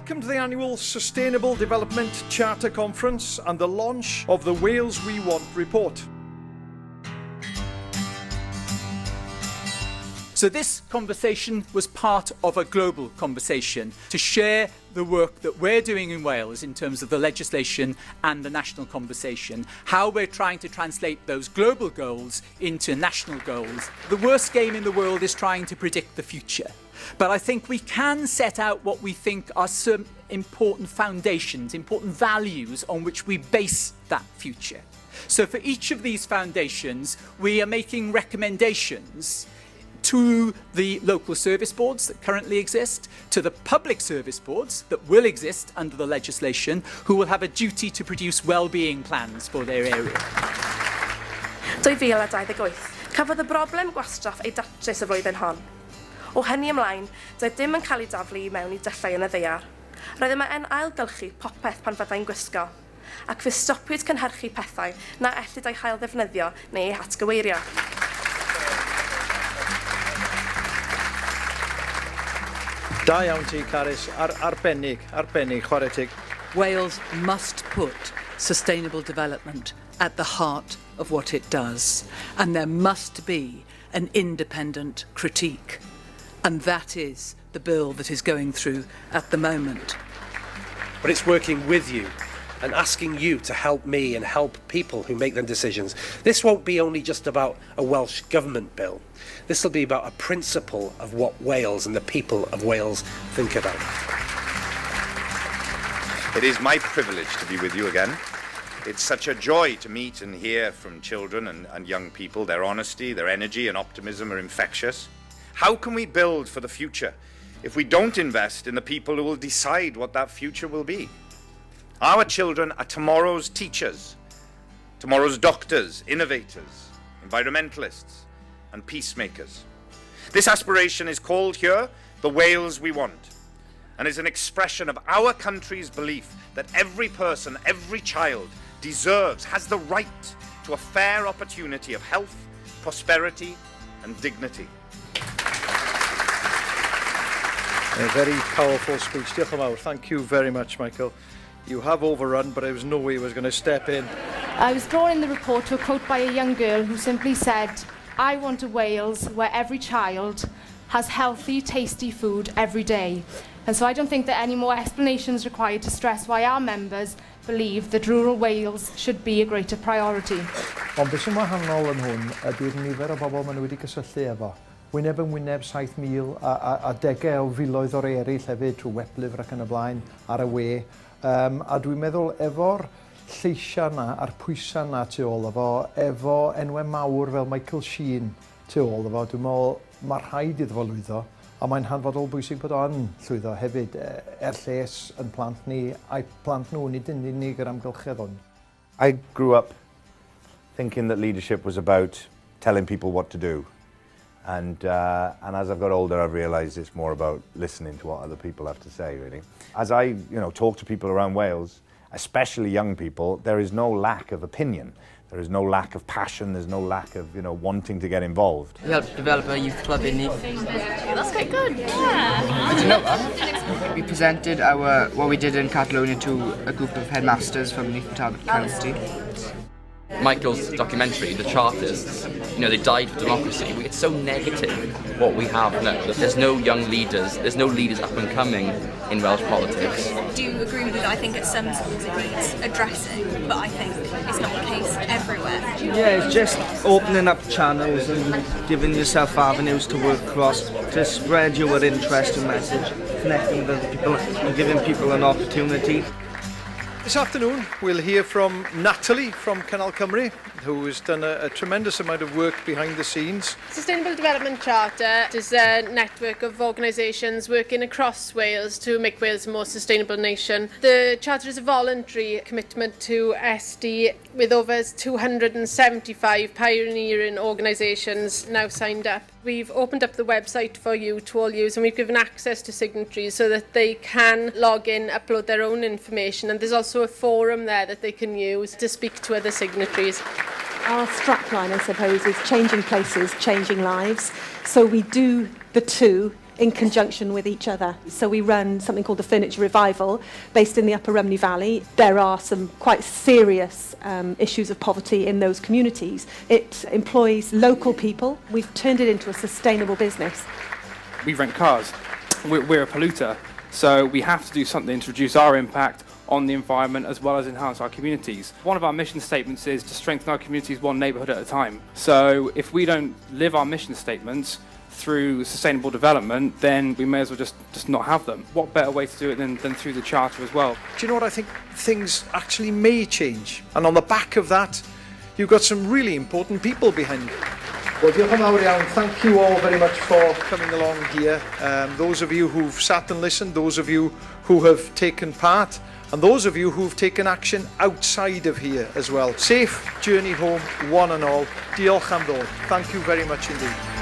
welcomed the annual Sustainable Development Charter Conference and the launch of the Wales We Want report. So this conversation was part of a global conversation to share the work that we're doing in Wales in terms of the legislation and the national conversation, how we're trying to translate those global goals into national goals. The worst game in the world is trying to predict the future. But I think we can set out what we think are some important foundations, important values on which we base that future. So for each of these foundations, we are making recommendations to the local service boards that currently exist, to the public service boards that will exist under the legislation, who will have a duty to produce well-being plans for their area. 2028. Cafodd y broblem gwastraff ei datrys y flwyddyn hon. O hynny ymlaen, doedd dim yn cael ei daflu i mewn I dyllau yn y ddaear. Roedd yma yn ailgylchu popeth pan fyddai'n gwisgo, ac fe stopiwyd cynhyrchu pethau na ellid ei hail ddefnyddio neu ei hatgyweirio. Da iawn ti, Carys. Arbennig, chwarae tig. Wales must put sustainable development at the heart of what it does, and there must be an independent critique. And that is the bill that is going through at the moment. But it's working with you and asking you to help me and help people who make them decisions. This won't be only just about a Welsh Government bill. This will be about a principle of what Wales and the people of Wales think about. It is my privilege to be with you again. It's such a joy to meet and hear from children and young people. Their honesty, their energy and optimism are infectious. How can we build for the future if we don't invest in the people who will decide what that future will be? Our children are tomorrow's teachers, tomorrow's doctors, innovators, environmentalists and peacemakers. This aspiration is called here the Wales we want, and is an expression of our country's belief that every person, every child deserves, has the right to a fair opportunity of health, prosperity and dignity. A very powerful speech. Diolch yn fawr. Thank you very much, Michael. You have overrun, but there was no way he was going to step in. I was drawn in the report to a quote by a young girl who simply said, "I want a Wales where every child has healthy, tasty food every day." And so I don't think that any more explanation is required to stress why our members believe that rural Wales should be a greater priority. Ond beth sy'n wahanol yn hwn ydy'r nifer o bobl maen nhw wedi cysylltu efo. Wyneb yn wyneb 7,000 a degau o filoedd o'r eraill hefyd trwy weblyfr ac yn y blaen ar y we. A dwi'n meddwl efo'r lleisiau na a'r pwysau na tu ôl efo enwau mawr fel Michael Sheen tu ôl efo, dwi'n meddwl mae rhaid iddo fo lwyddo, a mae'n hanfodol bwysig bod o'n llwyddo hefyd lles yn plant ni a'i plant nhw, nid yn unig yr amgylchedd hwn. I grew up thinking that leadership was about telling people what to do. And as I've got older, I've realised it's more about listening to what other people have to say, really. As I, talk to people around Wales, especially young people, there is no lack of opinion. There is no lack of passion. There's no lack of, wanting to get involved. We helped develop a youth club in That's quite good, yeah. Did you know that? We presented what we did in Catalonia to a group of headmasters from Leith and Talbot County. Michael's documentary, The Chartists, they died for democracy. It's so negative what we have now. There's no young leaders, there's no leaders up and coming in Welsh politics. Do you agree with it? I think at some schools it needs addressing, but I think it's not the case everywhere. Yeah, it's just opening up channels and giving yourself avenues to work across to spread your interest and message, connecting with other people and giving people an opportunity. This afternoon, we'll hear from Natalie from Cynnal Cymru, who has done a tremendous amount of work behind the scenes. Sustainable Development Charter is a network of organisations working across Wales to make Wales a more sustainable nation. The Charter is a voluntary commitment to SD with over 275 pioneering organisations now signed up. We've opened up the website for you to all use, and we've given access to signatories so that they can log in, upload their own information, and there's also a forum there that they can use to speak to other signatories. Our strapline, I suppose, is changing places, changing lives. So we do the two in conjunction with each other. So we run something called the Furniture Revival, based in the Upper Rumney Valley. There are some quite serious issues of poverty in those communities. It employs local people. We've turned it into a sustainable business. We rent cars. We're a polluter, so we have to do something to reduce our impact on the environment as well as enhance our communities. One of our mission statements is to strengthen our communities one neighbourhood at a time. So if we don't live our mission statements through sustainable development, then we may as well just not have them. What better way to do it than through the Charter as well? Do you know what? I think things actually may change. And on the back of that, you've got some really important people behind it. Well, diolch yn fawr iawn. Thank you all very much for coming along here. Those of you who've sat and listened, those of you who have taken part, and those of you who've taken action outside of here as well. Safe journey home, one and all. Diolch am ddod. Thank you very much indeed.